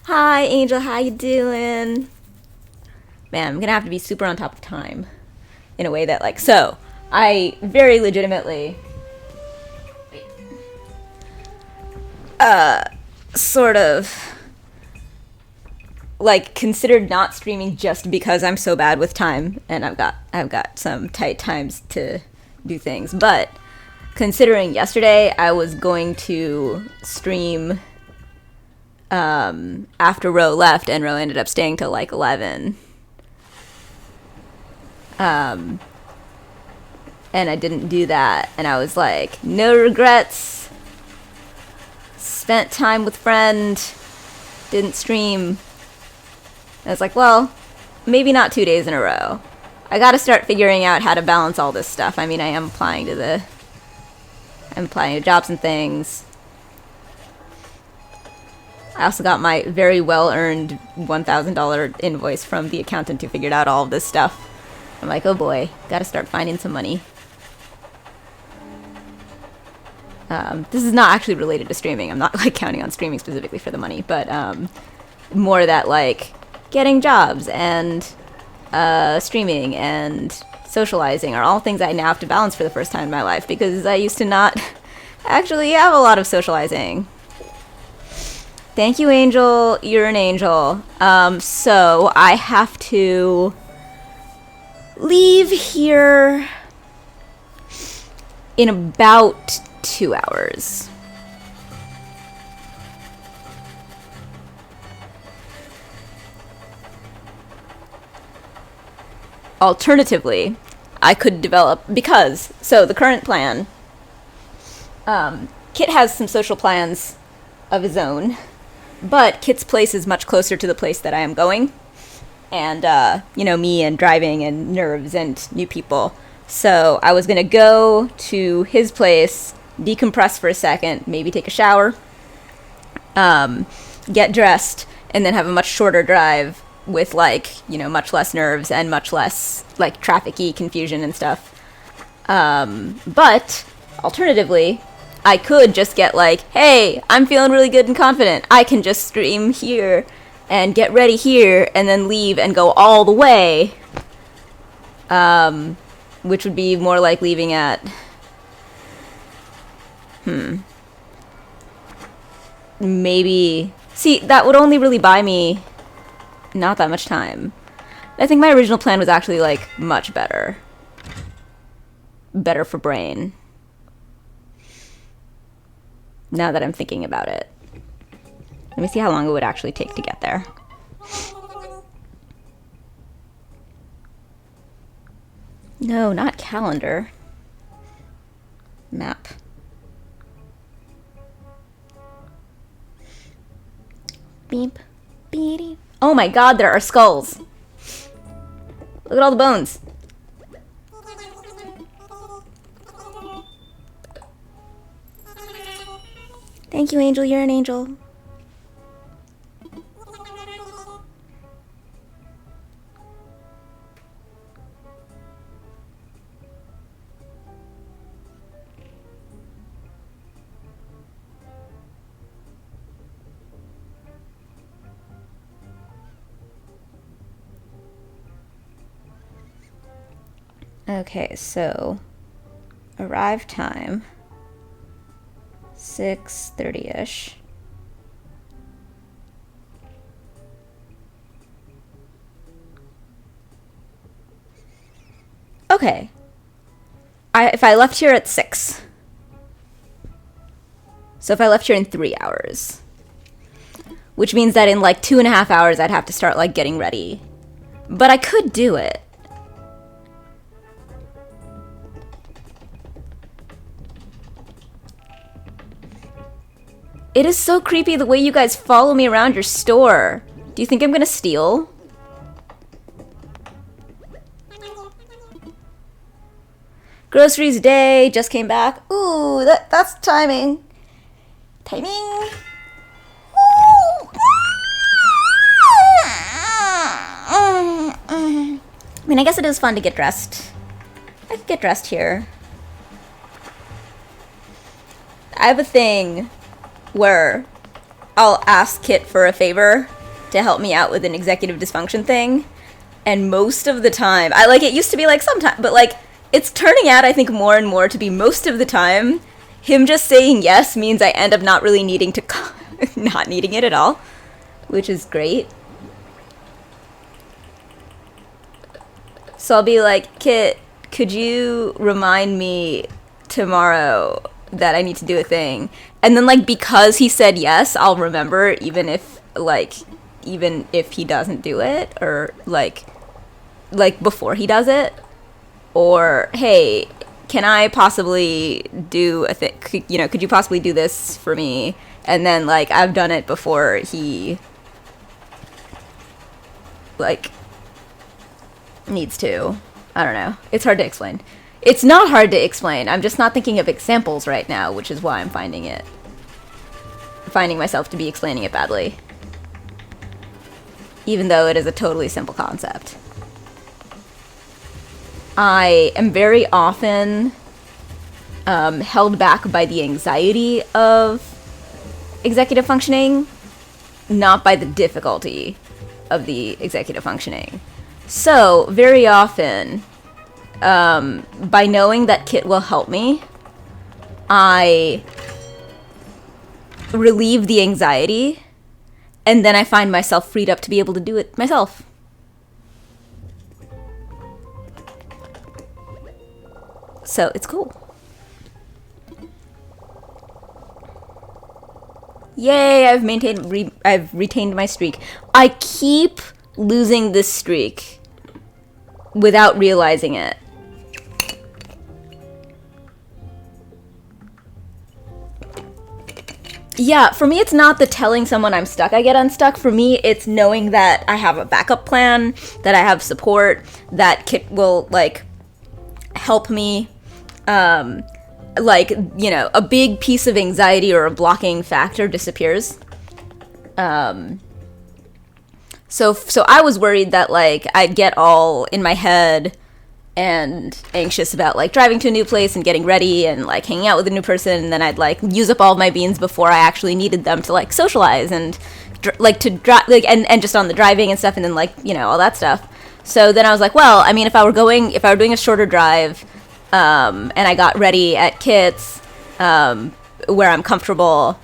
Hi, Angel. How you doing? Man, I'm gonna have to be super on top of time in a way that, like, so I very legitimately, sort of, like, considered not streaming just because I'm so bad with time, and I've got some tight times to do things. But considering yesterday, I was going to stream after Ro left, and Ro ended up staying till like 11. And I didn't do that, and I was like, no regrets. Spent time with friend, didn't stream. I was like, well, maybe not 2 days in a row. I gotta start figuring out how to balance all this stuff. I mean, I'm applying to jobs and things. I also got my very well-earned $1,000 invoice from the accountant who figured out all of this stuff. I'm like, oh boy, gotta start finding some money. This is not actually related to streaming. I'm not like counting on streaming specifically for the money, but more that like getting jobs and streaming and socializing are all things I now have to balance for the first time in my life because I used to not actually have a lot of socializing. Thank you, Angel. You're an angel. So I have to leave here in about 2 hours. Alternatively, I could develop, because, so the current plan, Kit has some social plans of his own, but Kit's place is much closer to the place that I am going. And, me and driving and nerves and new people. So I was going to go to his place, decompress for a second, maybe take a shower, get dressed, and then have a much shorter drive with, like, much less nerves and much less, like, traffic-y confusion and stuff. But, alternatively, I could just get, like, hey, I'm feeling really good and confident. I can just stream here and get ready here and then leave and go all the way. Which would be more like leaving at... Maybe... See, that would only really buy me not that much time. I think my original plan was actually, like, much better. Better for brain. Now that I'm thinking about it. Let me see how long it would actually take to get there. No, not calendar. Map. Beep. Beep. Oh my god, there are skulls. Look at all the bones. Thank you, Angel. You're an angel. Okay, so arrive time 6:30ish. Okay. If I left here at 6. So if I left here in 3 hours. Which means that in like 2.5 hours I'd have to start like getting ready. But I could do it. It is so creepy the way you guys follow me around your store. Do you think I'm gonna steal? Groceries day, just came back. Ooh, that's timing. Timing. I mean, I guess it is fun to get dressed. I could get dressed here. I have a thing where I'll ask Kit for a favor to help me out with an executive dysfunction thing. And most of the time, I like, it used to be like sometimes, but like, it's turning out, I think, more and more to be most of the time, him just saying yes means I end up not really needing to, not needing it at all, which is great. So I'll be like, Kit, could you remind me tomorrow that I need to do a thing? And then, like, because he said yes, I'll remember, even if he doesn't do it, or like before he does it. Or, hey, can I possibly do a thing? Could you possibly do this for me? And then, like, I've done it before he, like, needs to. I don't know. It's hard to explain. It's not hard to explain. I'm just not thinking of examples right now, which is why I'm finding myself to be explaining it badly. Even though it is a totally simple concept. I am very often held back by the anxiety of executive functioning, not by the difficulty of the executive functioning. So, very often, by knowing that Kit will help me, I relieve the anxiety, and then I find myself freed up to be able to do it myself. So, it's cool. Yay, I've retained my streak. I keep losing this streak without realizing it. Yeah, for me it's not the telling someone I'm stuck I get unstuck. For me, it's knowing that I have a backup plan, that I have support, that Kit will, like, help me. Like, you know, a big piece of anxiety or a blocking factor disappears. So I was worried that, like, I'd get all in my head and anxious about, like, driving to a new place and getting ready and, like, hanging out with a new person, and then I'd, like, use up all of my beans before I actually needed them to, like, socialize and, and just on the driving and stuff, and then, like, you know, all that stuff. So then I was like, well, I mean, if I were doing a shorter drive, and I got ready at Kit's, where I'm comfortable,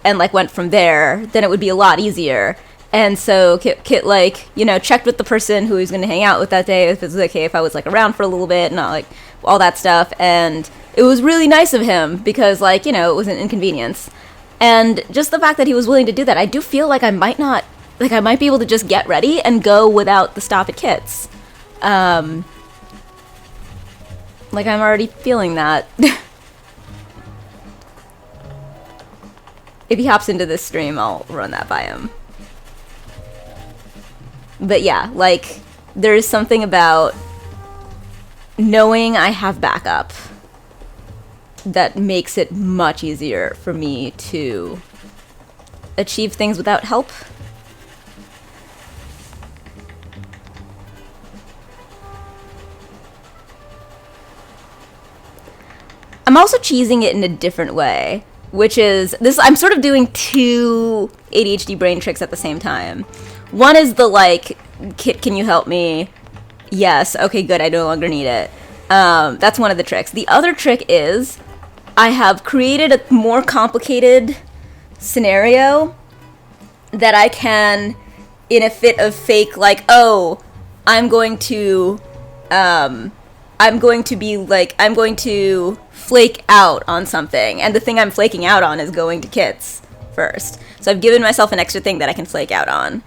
and, like, went from there, then it would be a lot easier. And so Kit, like, you know, checked with the person who he was going to hang out with that day, if it was okay if I was, like, around for a little bit, and all, like, all that stuff. And it was really nice of him, because, like, you know, it was an inconvenience. And just the fact that he was willing to do that, I do feel like I might be able to just get ready and go without the stop at Kit's. Like, I'm already feeling that. If he hops into this stream, I'll run that by him. But yeah, like, there is something about knowing I have backup that makes it much easier for me to achieve things without help. I'm also cheesing it in a different way, which is this. I'm sort of doing two ADHD brain tricks at the same time. One is the, like, Kit, can you help me? Yes. Okay, good. I no longer need it. That's one of the tricks. The other trick is I have created a more complicated scenario that I can, in a fit of fake, like, oh, I'm going to flake out on something, and the thing I'm flaking out on is going to Kit's first. So I've given myself an extra thing that I can flake out on,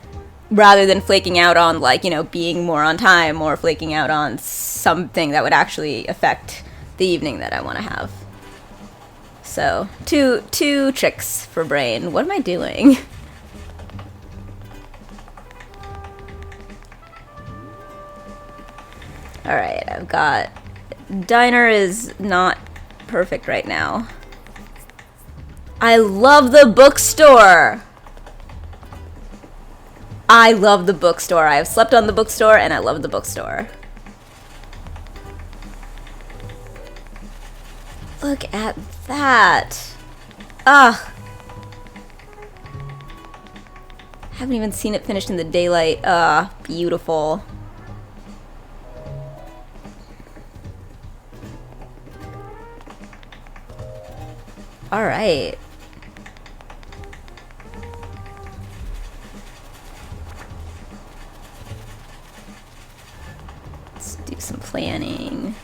rather than flaking out on, like, you know, being more on time, or flaking out on something that would actually affect the evening that I want to have. So, two tricks for brain. What am I doing? Alright, I've got... Diner is not perfect right now. I love the bookstore! I love the bookstore. I have slept on the bookstore, and I love the bookstore. Look at that. Ugh. Haven't even seen it finished in the daylight. Beautiful. Alright. Let's do some planning.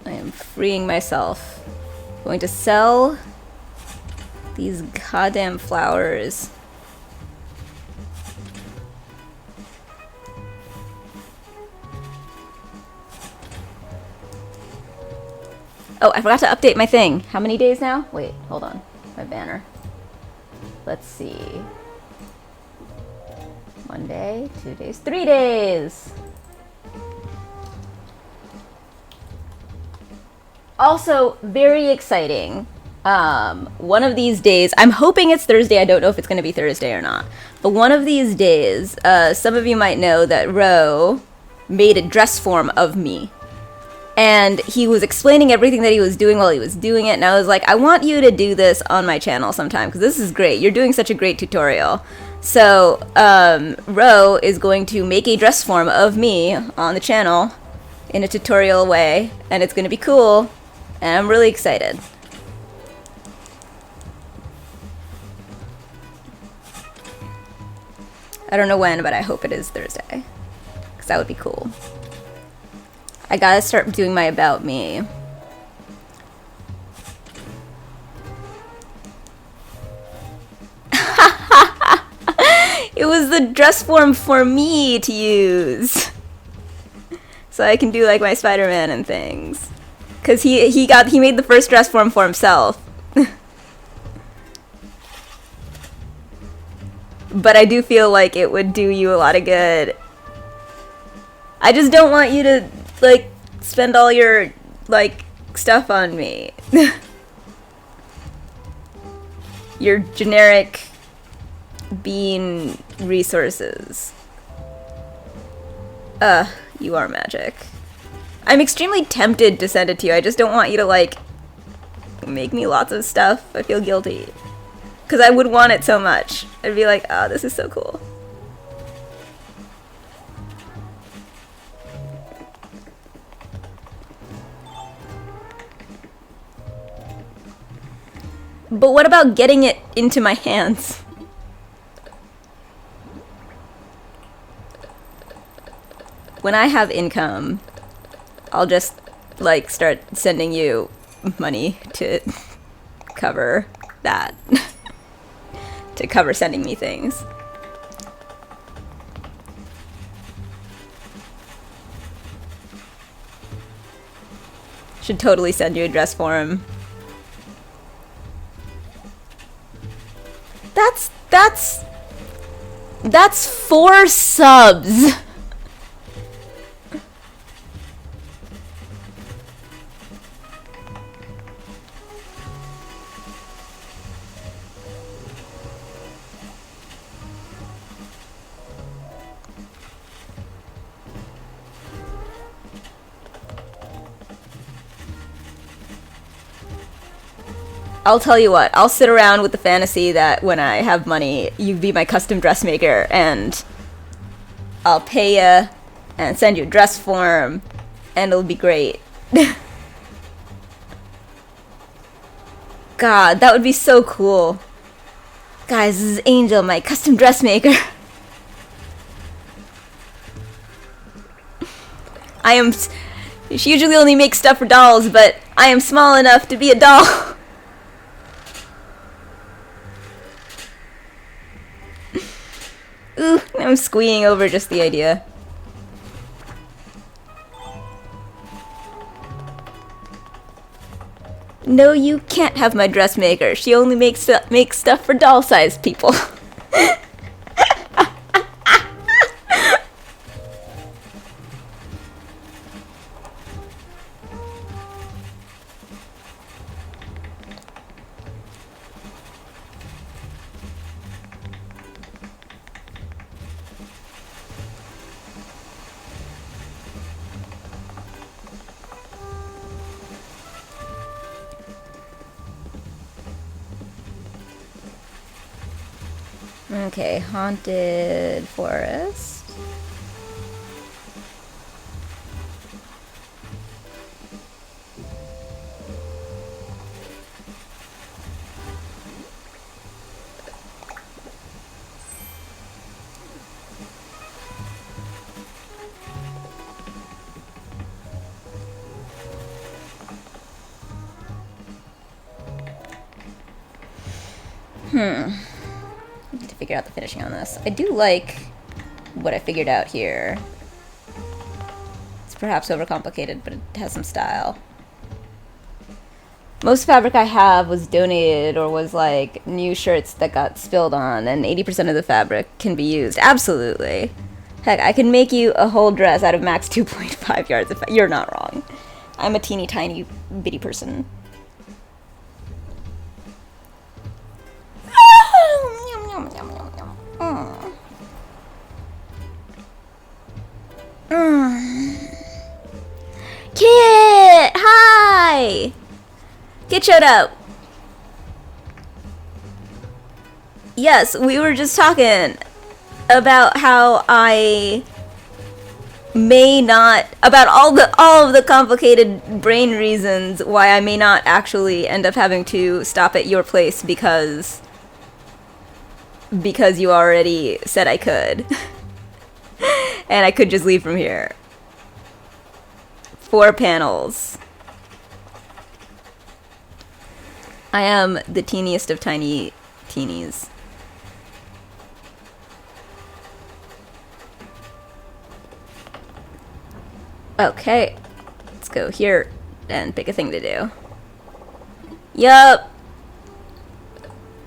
I am freeing myself. Going to sell these goddamn flowers. Oh, I forgot to update my thing. How many days now? Wait, hold on. My banner. Let's see. 1 day, 2 days, 3 days! Also, very exciting. One of these days, I'm hoping it's Thursday. I don't know if it's going to be Thursday or not. But one of these days, some of you might know that Ro made a dress form of me. And he was explaining everything that he was doing while he was doing it. And I was like, I want you to do this on my channel sometime, because this is great. You're doing such a great tutorial. So, Ro is going to make a dress form of me on the channel in a tutorial way. And it's going to be cool. And I'm really excited. I don't know when, but I hope it is Thursday. Because that would be cool. I gotta start doing my About Me. It was the dress form for me to use. So I can do like my Spider-Man and things. Cause he made the first dress form for himself. But I do feel like it would do you a lot of good. I just don't want you to like spend all your like stuff on me. Your generic bean resources. You are magic. I'm extremely tempted to send it to you. I just don't want you to like make me lots of stuff. I feel guilty. Because I would want it so much. I'd be like, oh, this is so cool. But what about getting it into my hands? When I have income, I'll just, like, start sending you money to cover that. To cover sending me things. Should totally send you a dress form. That's 4 subs. I'll tell you what, I'll sit around with the fantasy that when I have money, you be my custom dressmaker, and I'll pay you and send you a dress form, and it'll be great. God, that would be so cool. Guys, this is Angel, my custom dressmaker. She usually only makes stuff for dolls, but I am small enough to be a doll. Ooh, I'm squeeing over just the idea. No, you can't have my dressmaker. She only makes stuff for doll-sized people. Okay, haunted forest. Need to figure out the finishing on this. I do like what I figured out here. It's perhaps overcomplicated, but it has some style. Most fabric I have was donated or was like new shirts that got spilled on, and 80% of the fabric can be used. Absolutely. Heck, I can make you a whole dress out of max 2.5 yards if you're not wrong. I'm a teeny tiny bitty person. Kit! Hi! Kit showed up. Yes, we were just talking about how I may not, about all of the complicated brain reasons why I may not actually end up having to stop at your place because you already said I could. And I could just leave from here. 4 panels. I am the teeniest of tiny teenies. Okay, let's go here and pick a thing to do. Yup.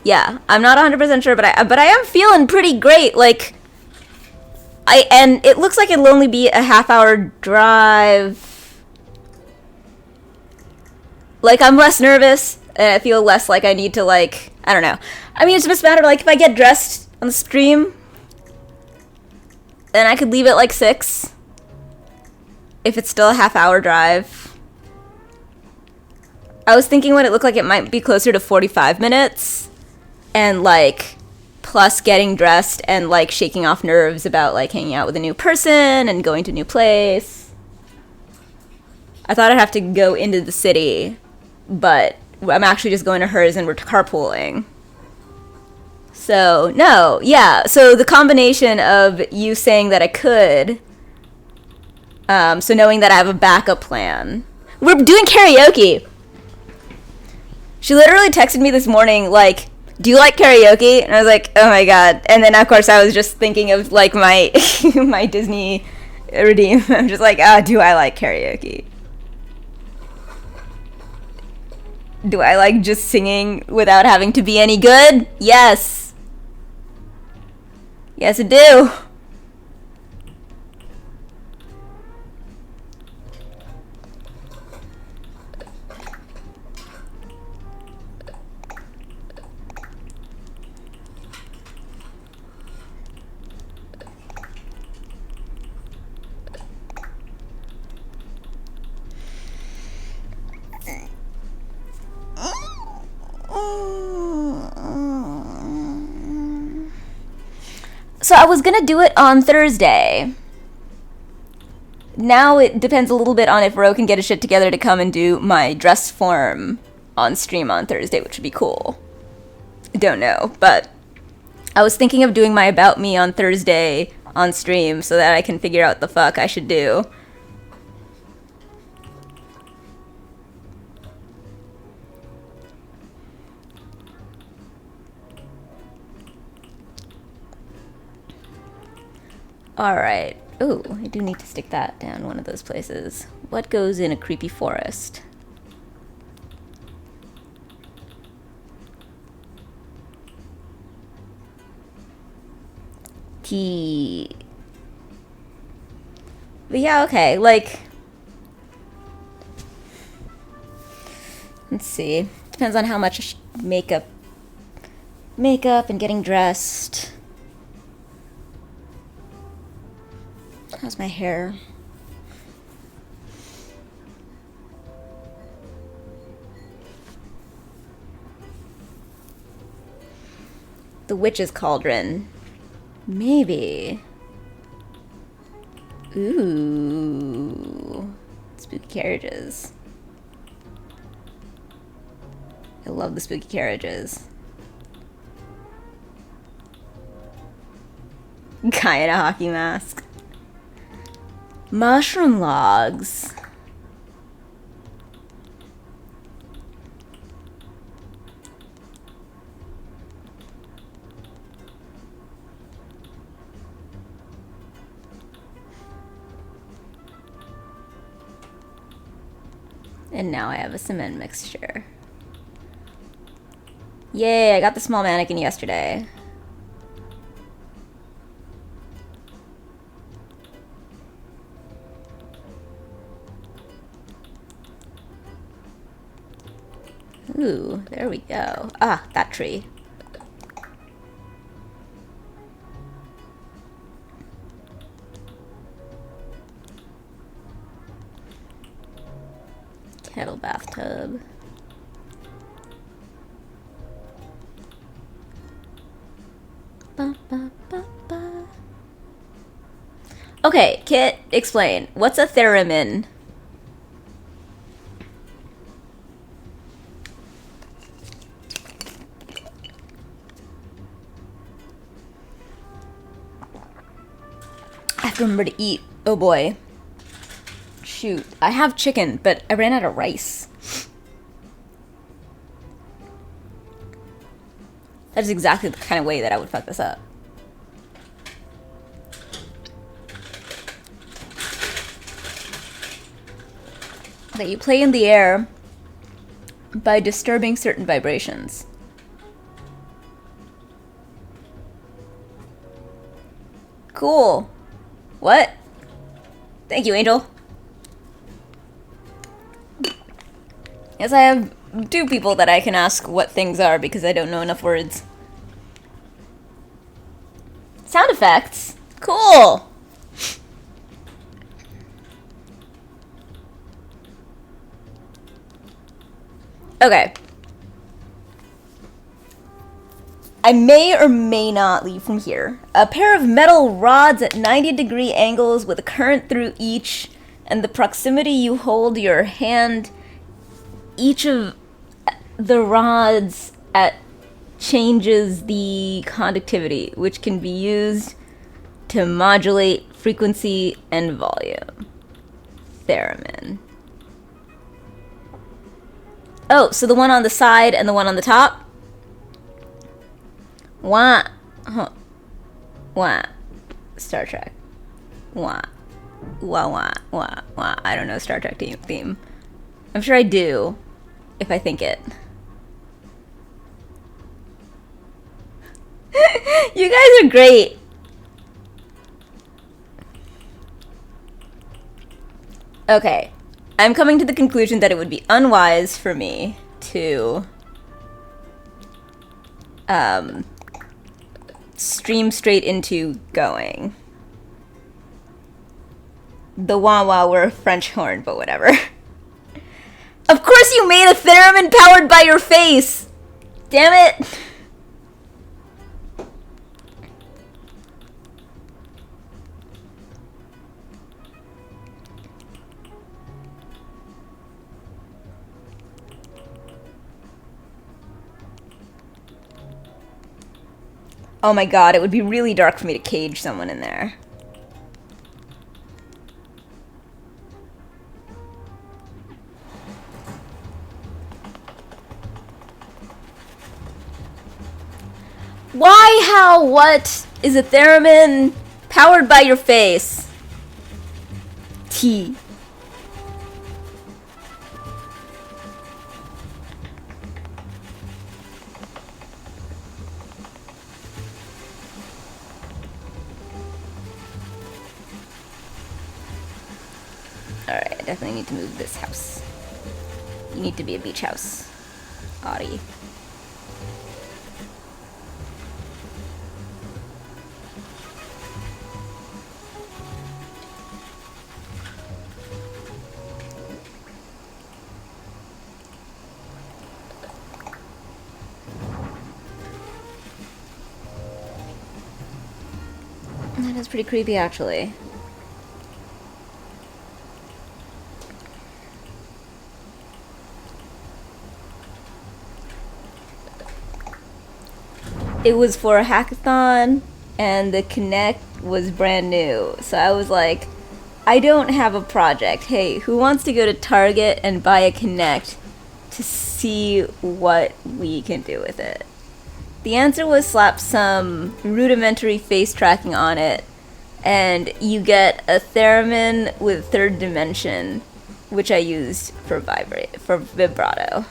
Yeah, I'm not 100% sure, but I am feeling pretty great. Like, and it looks like it'll only be a half-hour drive. Like, I'm less nervous, and I feel less like I need to, like, I don't know. I mean, it's just a matter of, like, if I get dressed on the stream, then I could leave at, like, 6. If it's still a half-hour drive. I was thinking when it looked like it might be closer to 45 minutes. And, like, plus getting dressed and, like, shaking off nerves about, like, hanging out with a new person and going to a new place. I thought I'd have to go into the city, but I'm actually just going to hers and we're carpooling. So, no, yeah. So the combination of you saying that I could, so knowing that I have a backup plan. We're doing karaoke. She literally texted me this morning, like, do you like karaoke? And I was like, oh my god. And then, of course, I was just thinking of, like, my my Disney redeem. I'm just like, do I like karaoke? Do I like just singing without having to be any good? Yes. Yes, I do. So I was gonna do it on Thursday. Now it depends a little bit on if Ro can get his shit together to come and do my dress form on stream on Thursday, which would be cool. I don't know, but I was thinking of doing my About Me on Thursday on stream so that I can figure out the fuck I should do. Alright. Ooh, I do need to stick that down one of those places. What goes in a creepy forest? Tea. But yeah, okay, like... Let's see. Depends on how much makeup and getting dressed. How's my hair? The the witch's cauldron. Maybe. Ooh. Spooky carriages. I love the spooky carriages. Guy in a hockey mask. Mushroom logs. And now I have a cement mixture. Yay, I got the small mannequin yesterday. Ooh, there we go. Ah, that tree. Kettle bathtub. Ba, ba, ba, ba. Okay, Kit, explain. What's a theremin? I have to remember to eat. Oh boy. Shoot. I have chicken, but I ran out of rice. That is exactly the kind of way that I would fuck this up. That you play in the air by disturbing certain vibrations. Cool. What? Thank you, Angel. Yes, I have 2 people that I can ask what things are because I don't know enough words. Sound effects? Cool! Okay. I may or may not leave from here. A pair of metal rods at 90-degree angles with a current through each, and the proximity you hold your hand, each of the rods changes the conductivity, which can be used to modulate frequency and volume. Theremin. Oh, so the one on the side and the one on the top? Wah. Huh. Wah. Star Trek. Wah. Wah, wah, wah, wah. I don't know Star Trek theme. I'm sure I do, if I think it. You guys are great. Okay. I'm coming to the conclusion that it would be unwise for me to stream straight into going. The wah-wah were a French horn, but whatever. Of course you made a theremin powered by your face! Damn it! Oh my god, it would be really dark for me to cage someone in there. Why, how, what is a theremin powered by your face? T. Alright, I definitely need to move this house. You need to be a beach house, Audie. That's pretty creepy, actually. It was for a hackathon, and the Kinect was brand new. So I was like, I don't have a project. Hey, who wants to go to Target and buy a Kinect to see what we can do with it? The answer was slap some rudimentary face tracking on it, and you get a theremin with third dimension, which I used for vibrato.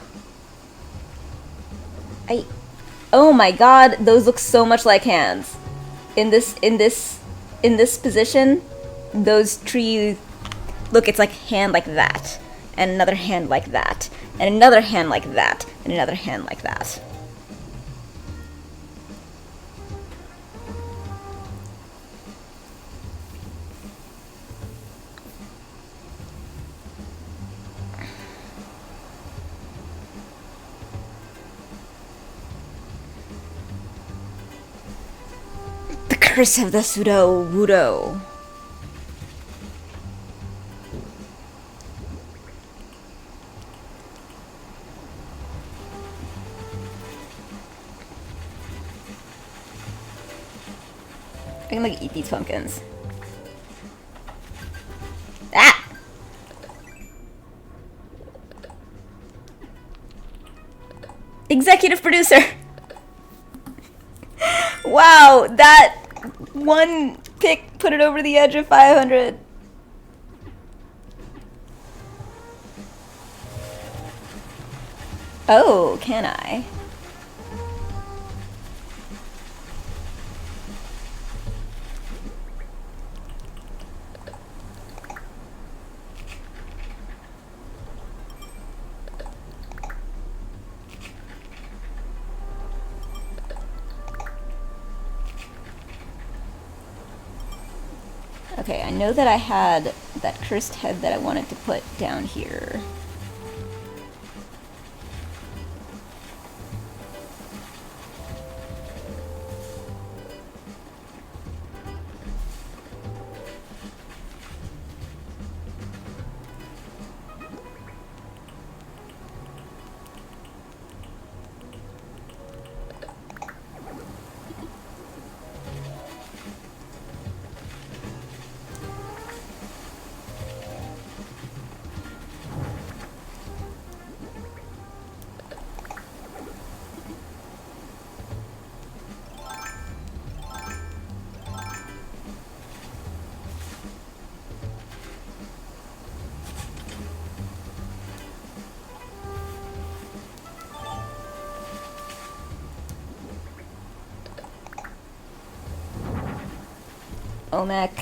Oh my god, those look so much like hands. In this position, those trees look, it's like hand like that, and another hand like that, and another hand like that, and another hand like that. The curse of the pseudo-wudo. I can like eat these pumpkins. Ah! Executive producer! Wow, that one pick put it over the edge of 500. Oh, can I? Okay, I know that I had that cursed head that I wanted to put down here. Olmec.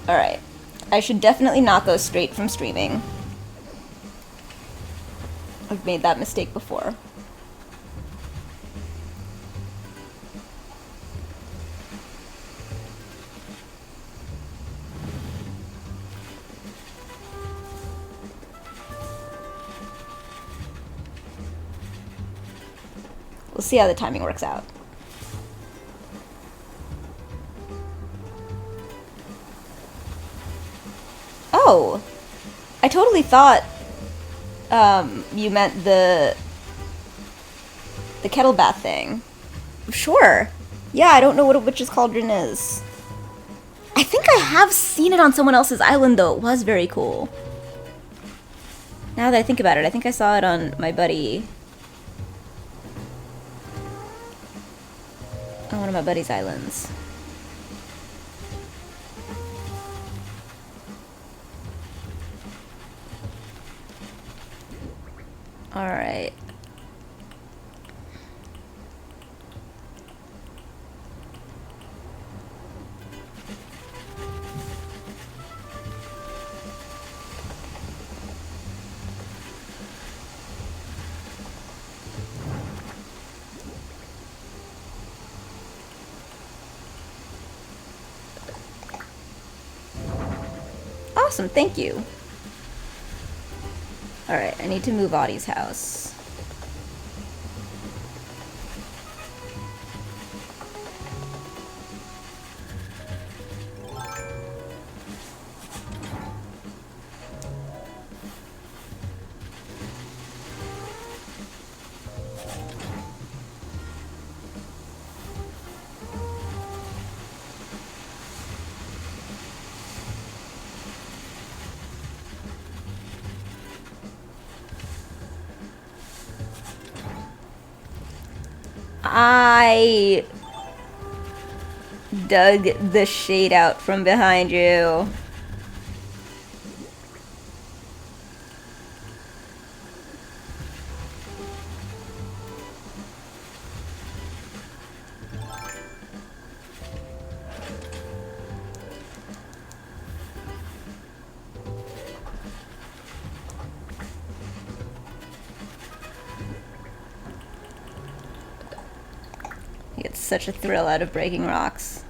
Alright. I should definitely not go straight from streaming. I've made that mistake before. We'll see how the timing works out. Oh! I totally thought you meant the kettle bath thing. Sure. Yeah, I don't know what a witch's cauldron is. I think I have seen it on someone else's island, though. It was very cool. Now that I think about it, I think I saw it on my buddy. On one of my buddy's islands. Alright. Awesome, thank you. Alright, I need to move Audie's house. I dug the shade out from behind you. I get such a thrill out of breaking rocks.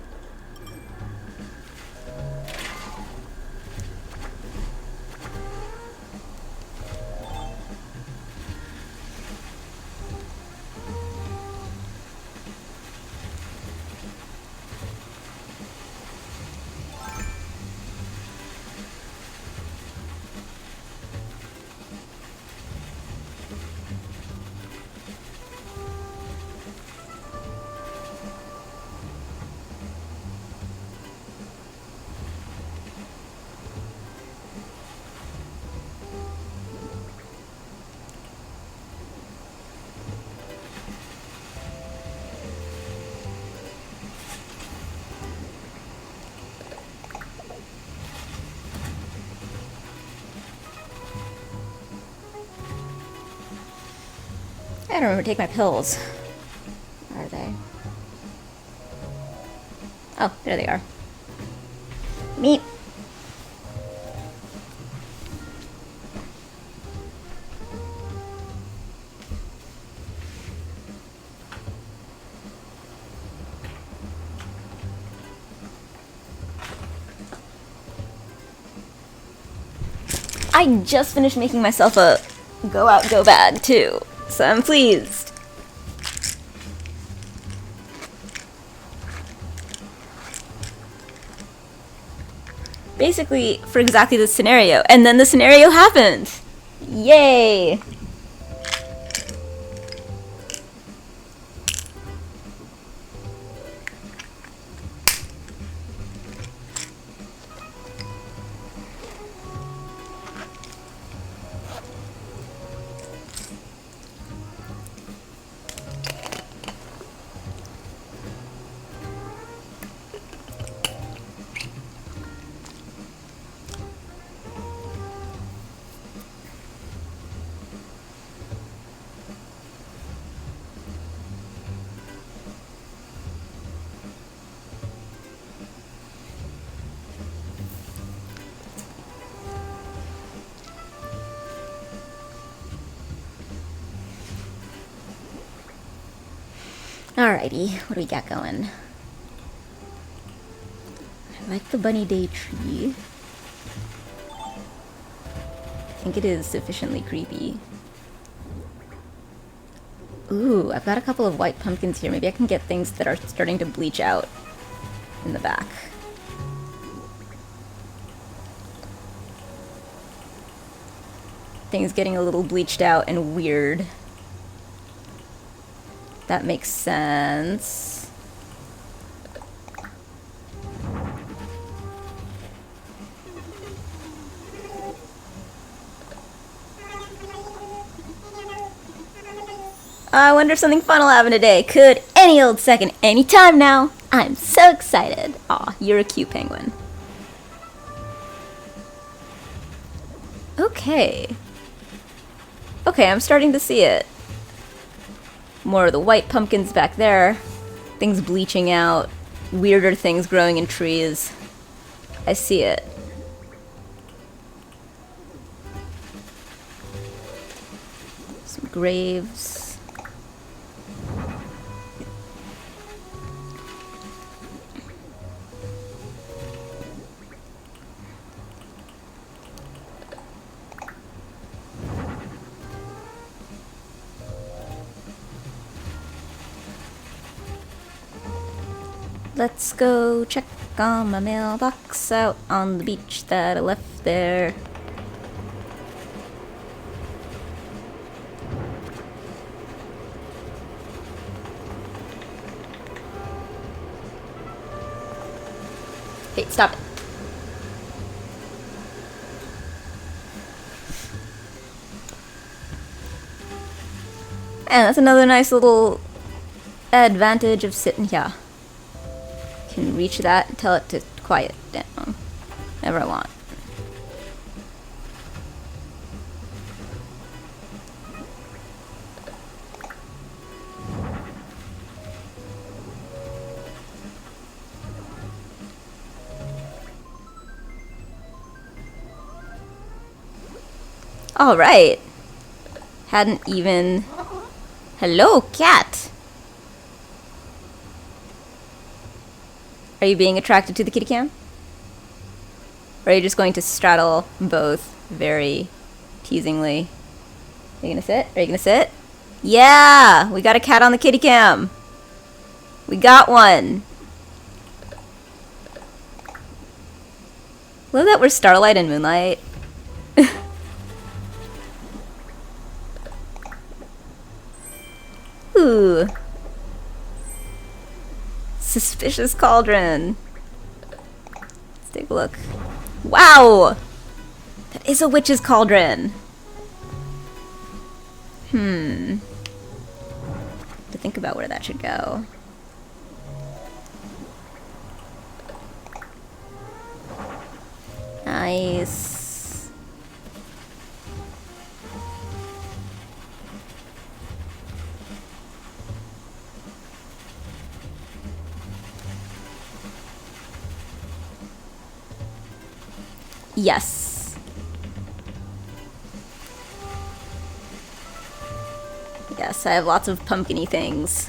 I don't remember to take my pills. Where are they? Oh, there they are. Meep. I just finished making myself a go out, go bag too, so I'm pleased. Basically, for exactly this scenario, and then the scenario happened! Yay! Alrighty, what do we got going? I like the bunny day tree. I think it is sufficiently creepy. Ooh, I've got a couple of white pumpkins here. Maybe I can get things that are starting to bleach out in the back. Things getting a little bleached out and weird. That makes sense. I wonder if something fun will happen today. Could any old second, any time now. I'm so excited. Aw, you're a cute penguin. Okay. Okay, I'm starting to see it. More of the white pumpkins back there. Things bleaching out. Weirder things growing in trees. I see it. Some graves. Let's go check on my mailbox out on the beach that I left there. Hey, stop it. And that's another nice little advantage of sitting here. Can reach that and tell it to quiet down whenever I want. Alright. Hadn't even... Hello, cat! Are you being attracted to the kitty cam? Or are you just going to straddle both very teasingly? Are you gonna sit? Are you gonna sit? Yeah! We got a cat on the kitty cam! We got one! Love that we're Starlight and Moonlight. Ooh. Suspicious cauldron. Let's take a look. Wow! That is a witch's cauldron. To think about where that should go. Nice. Yes. Yes, I have lots of pumpkin-y things.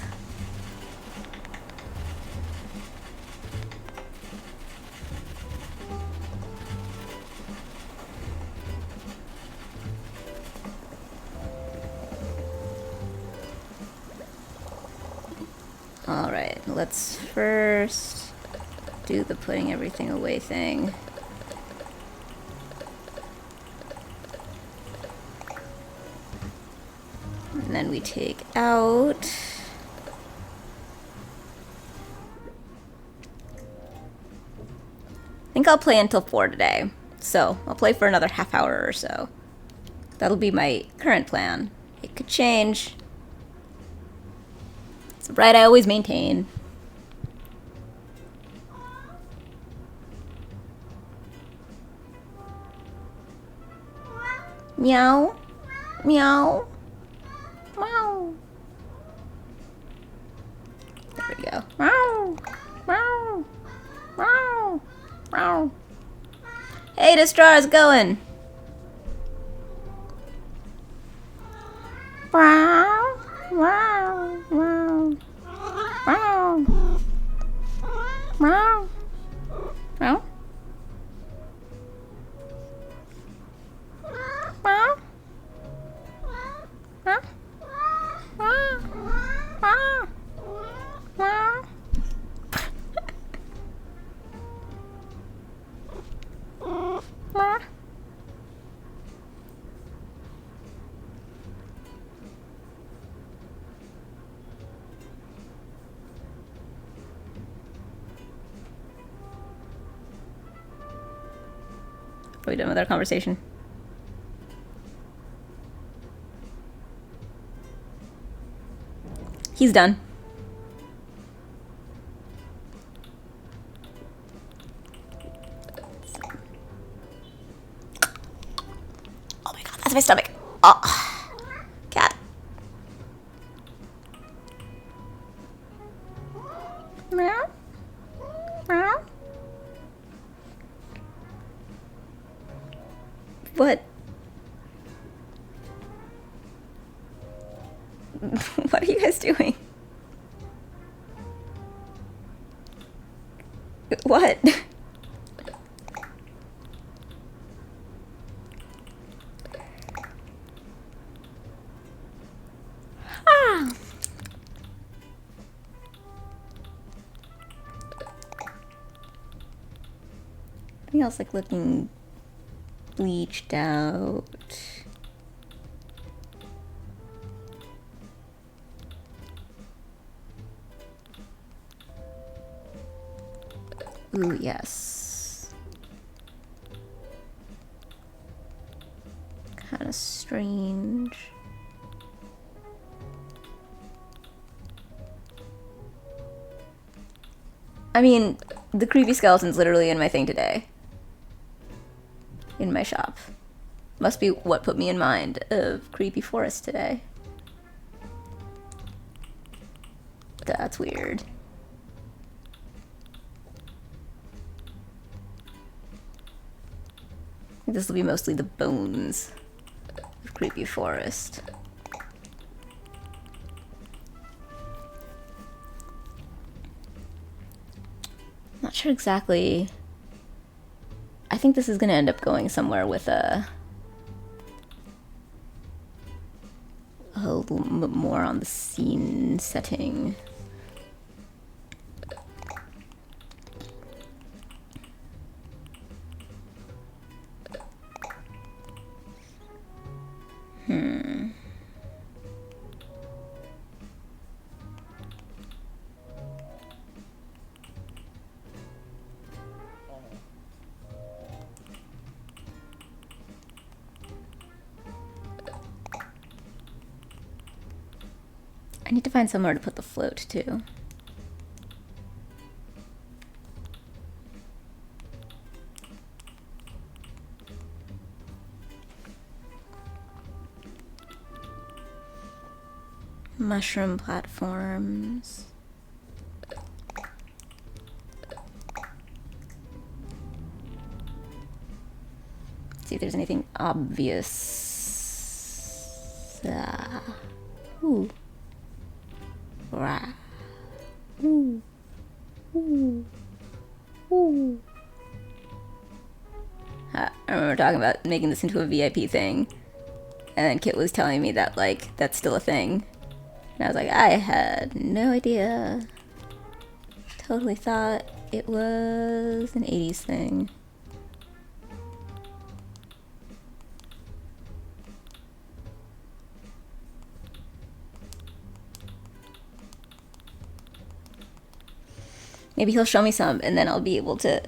Alright, let's first do the putting everything away thing. And then we take out... I think I'll play until 4 today. So, I'll play for another half hour or so. That'll be my current plan. It could change. It's the right I always maintain. Meow. Meow. Meow. There we go. Meow. Meow. Meow. Meow. Hey, Destra, how's it going? Meow. Meow. Meow. Meow. Meow. Meow. Are we done with our conversation? He's done. Oh my god, that's my stomach. Oh, cat. Meow. Meow. What? What are you guys doing? What? Anything else like looking bleached out? Ooh, yes. Kind of strange. I mean, the creepy skeleton's literally in my thing today. In my shop. Must be what put me in mind of creepy forest today. That's weird. I think this will be mostly the bones of creepy forest. Not sure exactly. I think this is gonna end up going somewhere with a little bit more on the scene setting. I need to find somewhere to put the float too. Mushroom platforms. See if there's anything obvious. Ooh. Rah. Ooh. Ooh. Ooh. I remember talking about making this into a VIP thing, and then Kit was telling me that, like, that's still a thing. And I was like, I had no idea. Totally thought it was an 80s thing. Maybe he'll show me some, and then I'll be able to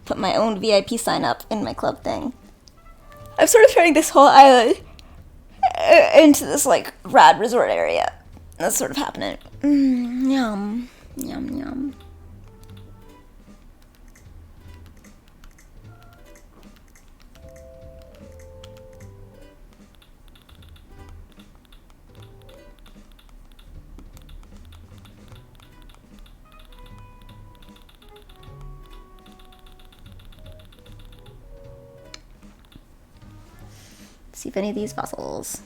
put my own VIP sign up in my club thing. I'm sort of turning this whole island into this, like, rad resort area. That's sort of happening. Yum. Yum, yum. See if any of these fossils.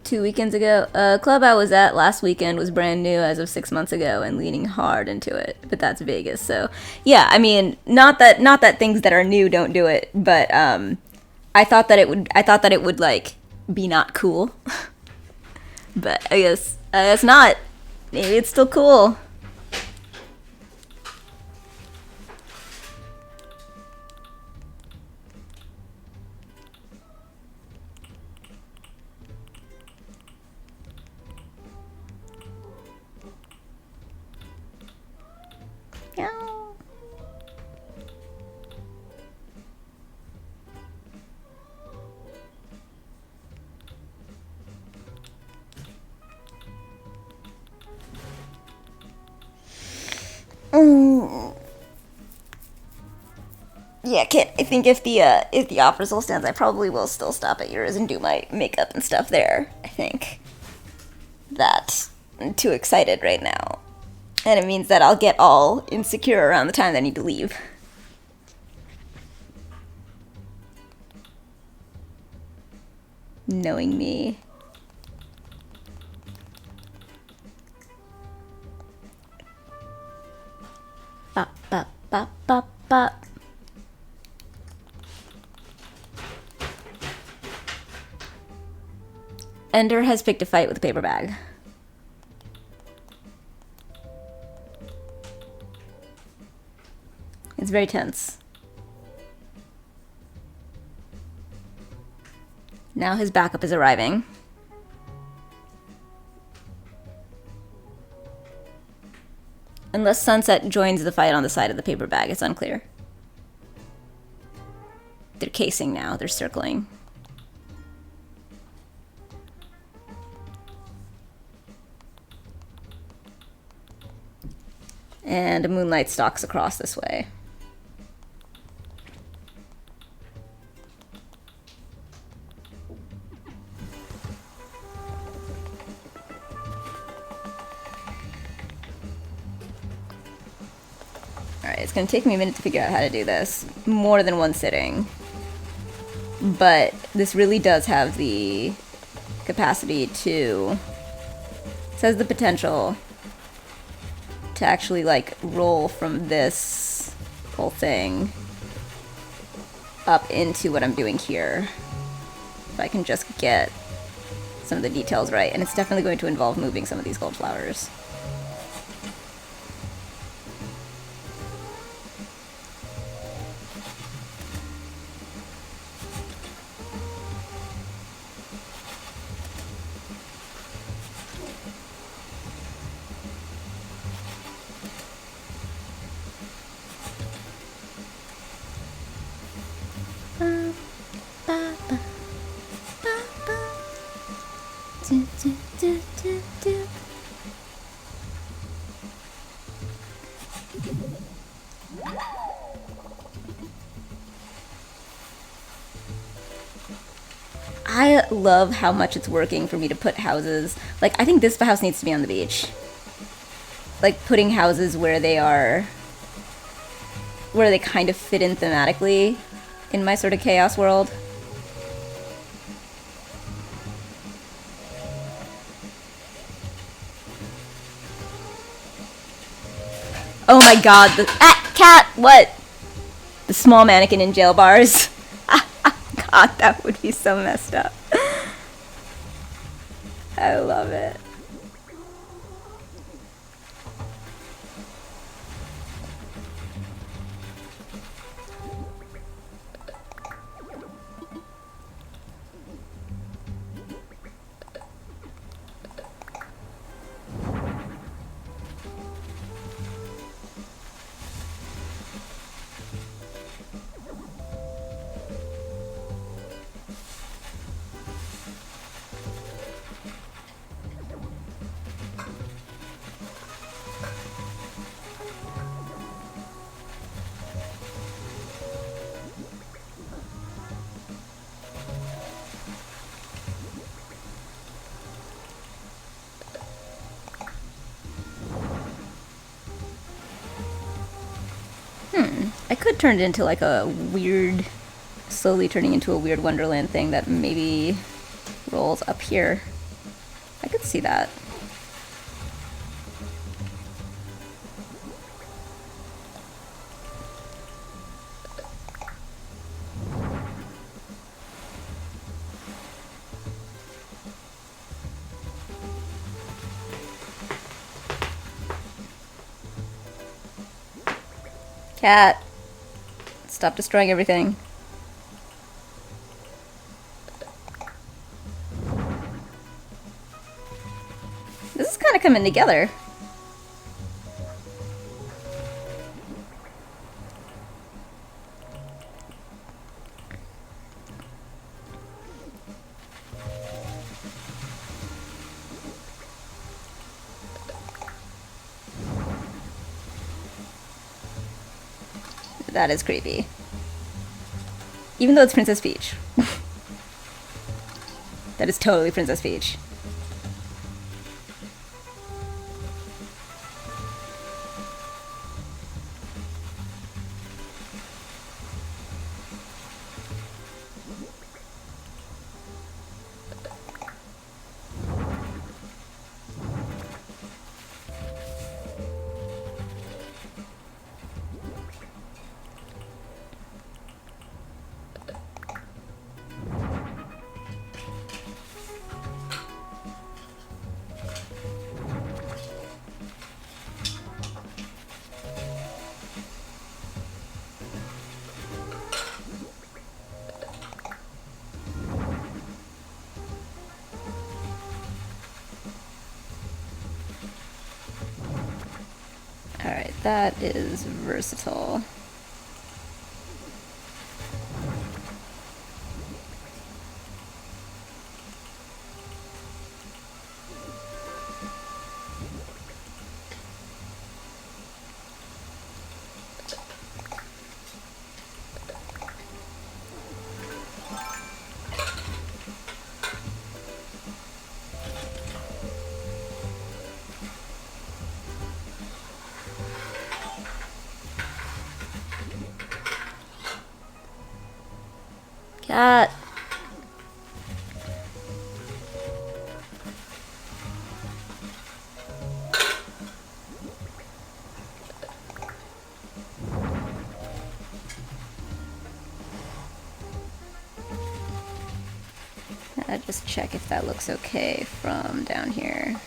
2 weekends ago, club I was at last weekend was brand new as of 6 months ago and leaning hard into it. But that's Vegas, so yeah. I mean, not that things that are new don't do it, but I thought that it would like be not cool. But I guess not. Maybe it's still cool. Yeah. Yeah, Kit, I think if the opera still stands, I probably will still stop at yours and do my makeup and stuff there. I think that I'm too excited right now. And it means that I'll get all insecure around the time that I need to leave. Knowing me. Bop, bop, bop, bop, bop. Ender has picked a fight with a paper bag. It's very tense. Now his backup is arriving. Unless Sunset joins the fight on the side of the paper bag, it's unclear. They're casing now, they're circling. And Moonlight stalks across this way. Alright, it's gonna take me a minute to figure out how to do this. More than one sitting. But this really does have the capacity to... It has the potential to actually, like, roll from this whole thing up into what I'm doing here. If I can just get some of the details right. And it's definitely going to involve moving some of these gold flowers. I love how much it's working for me to put houses. Like, I think this house needs to be on the beach. Like, putting houses where they are... where they kind of fit in thematically in my sort of chaos world. Oh my god, the... Ah! Cat! What? The small mannequin in jail bars. God, that would be so messed up. I love it. I could turn it into like a weird, slowly turning into a weird Wonderland thing that maybe rolls up here. I could see that. Cat. Stop destroying everything. This is kind of coming together. That is creepy. Even though it's Princess Peach. That is totally Princess Peach. that is versatile. Cat. Just check if that looks okay from down here.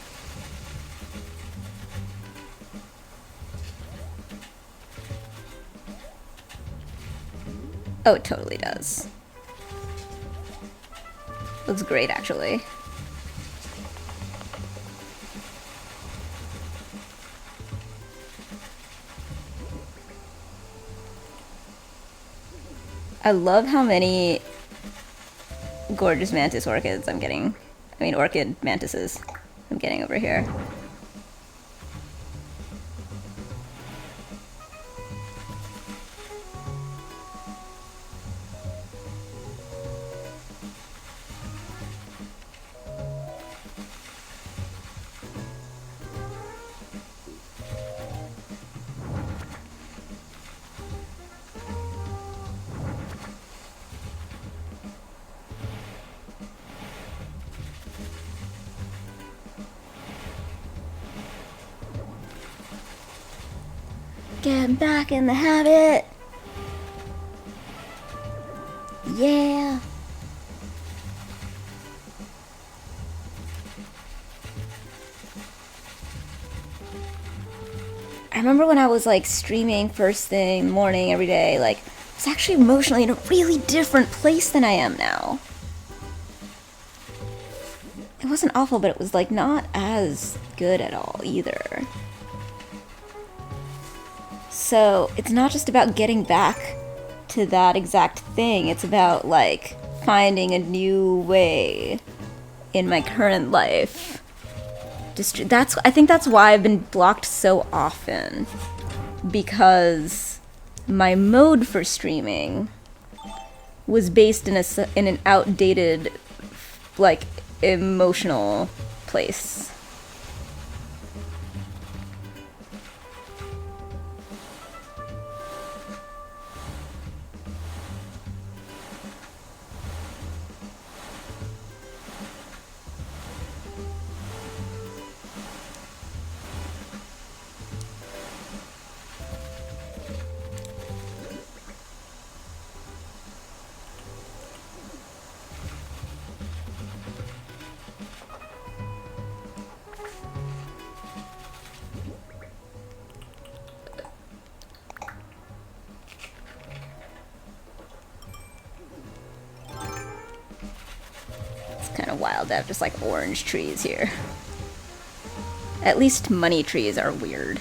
Oh, it totally does. Looks great, actually. I love how many gorgeous mantis orchids I'm getting. I mean, orchid mantises I'm getting over here. Get back in the habit. Yeah. I remember when I was like streaming first thing morning every day, like I was actually emotionally in a really different place than I am now. It wasn't awful, but it was like not as good at all either. So it's not just about getting back to that exact thing, it's about like finding a new way in my current life. I think that's why I've been blocked so often, because my mode for streaming was based in an outdated, like, emotional place. Kind of wild to have just like orange trees here. At least money trees are weird.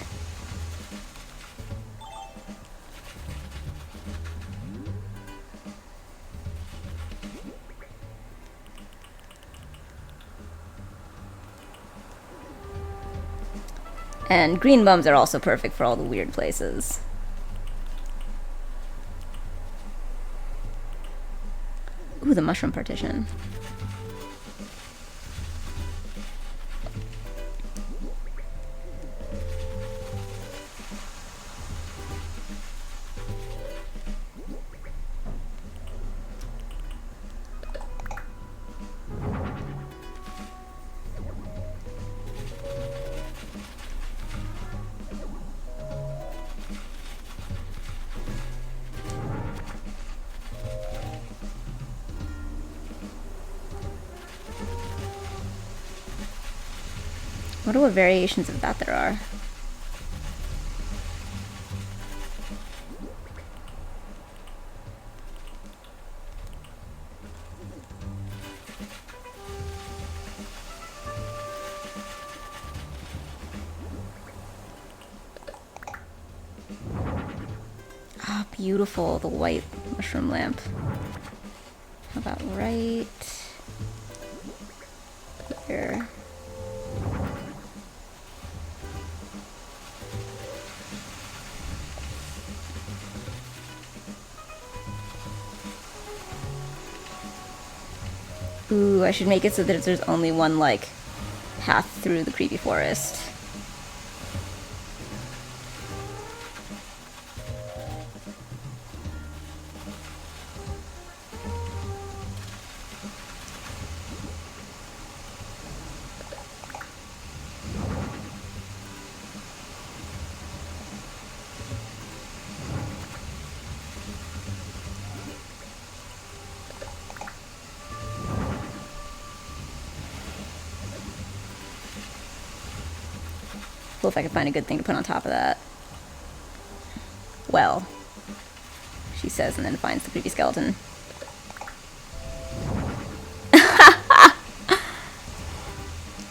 And green bums are also perfect for all the weird places. Ooh, the mushroom partition. I wonder what variations of that there are. beautiful, the white mushroom lamp. How about right here? Ooh, I should make it so that there's only one, like, path through the creepy forest. Cool if I could find a good thing to put on top of that. Well, she says, and then finds the creepy skeleton.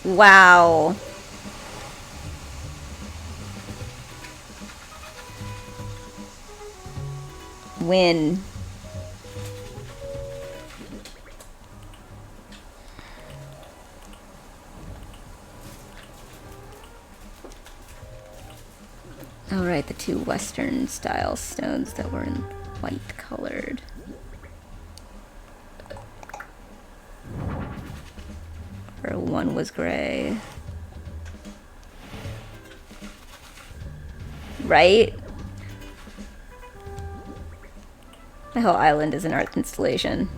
Wow. Win. Alright, the two Western style stones that were in white colored. Or one was gray. Right? My whole island is an art installation.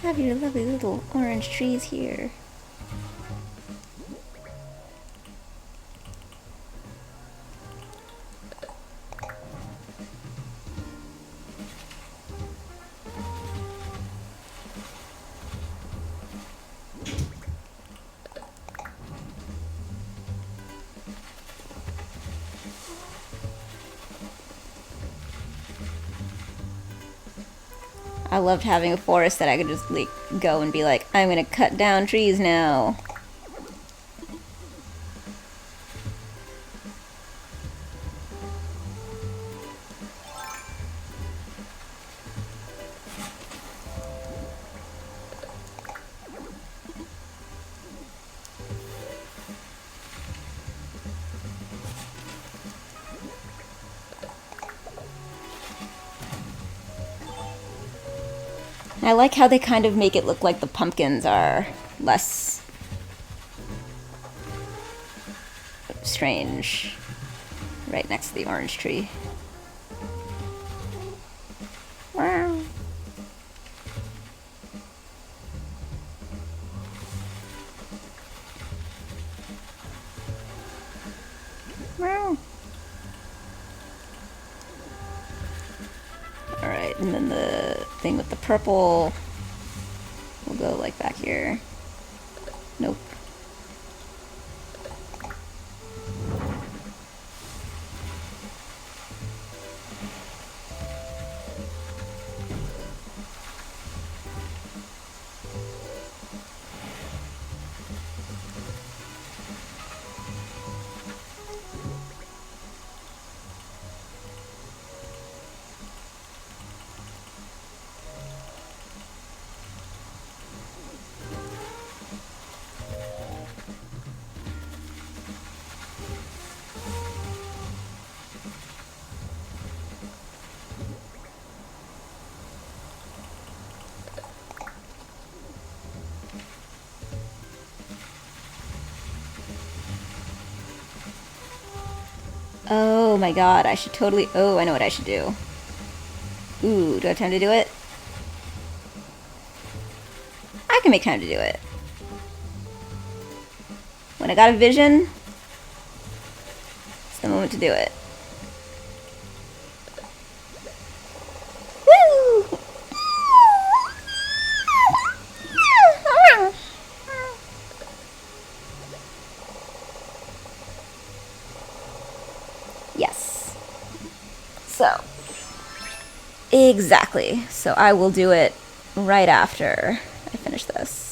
Have your lovely little orange trees here. I loved having a forest that I could just like go and be like, I'm gonna cut down trees now. I like how they kind of make it look like the pumpkins are less strange right next to the orange tree. Wow. Wow. Alright, and then the thing with the purple will go like back here. Nope. Oh my god, I should totally... Oh, I know what I should do. Ooh, do I have time to do it? I can make time to do it. When I got a vision, it's the moment to do it. Woo! So, exactly. So I will do it right after I finish this.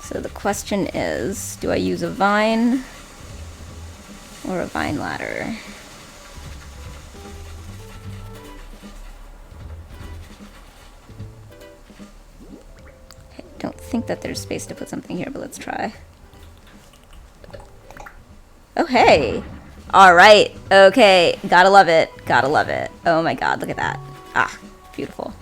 So the question is, do I use a vine or a vine ladder? I don't think that there's space to put something here, but let's try. Oh, hey! Alright, okay, gotta love it, gotta love it. Oh my god, look at that. Ah, beautiful.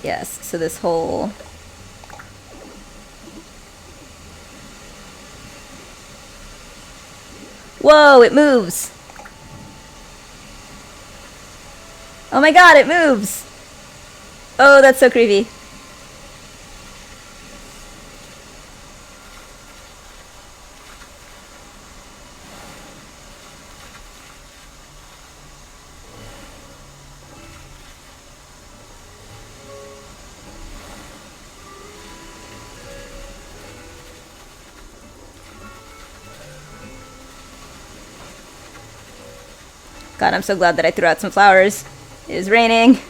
Yes, so this whole... Whoa, it moves! Oh my god, it moves! Oh, that's so creepy. God, I'm so glad that I threw out some flowers. It is raining.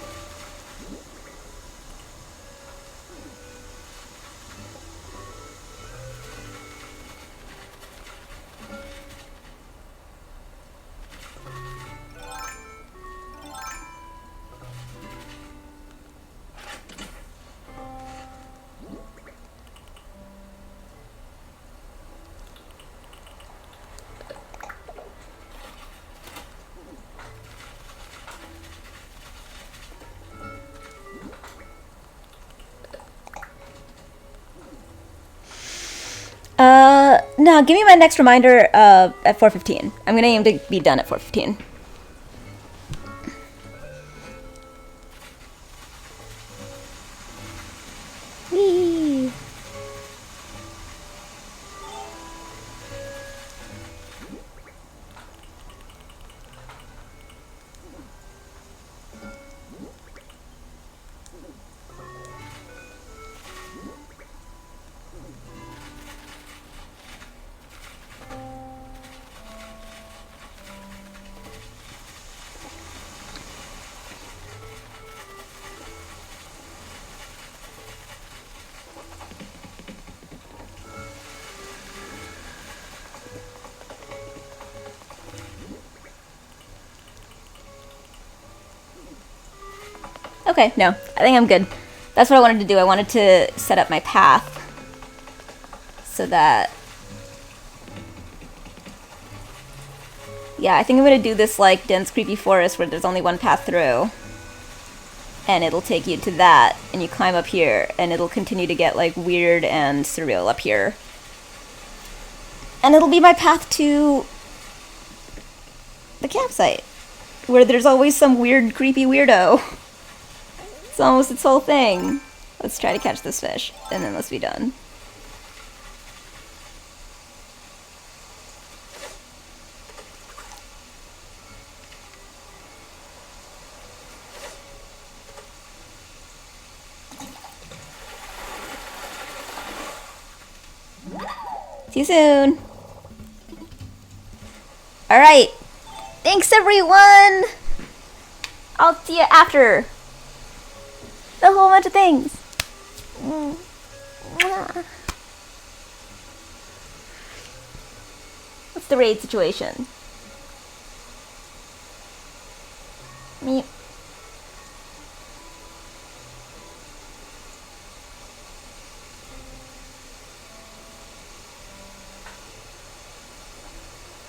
No, give me my next reminder at 4:15. I'm gonna aim to be done at 4:15. Whee! Okay, no, I think I'm good. That's what I wanted to do. I wanted to set up my path so that... Yeah, I think I'm gonna do this like dense creepy forest where there's only one path through. And it'll take you to that, and you climb up here, and it'll continue to get like weird and surreal up here. And it'll be my path to the campsite, where there's always some weird creepy weirdo. It's almost its whole thing. Let's try to catch this fish, and then let's be done. See you soon. Alright. Thanks, everyone! I'll see you after the whole bunch of things. What's the raid situation? Meep.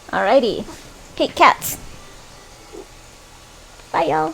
Alrighty. Hey, cats. Bye, y'all.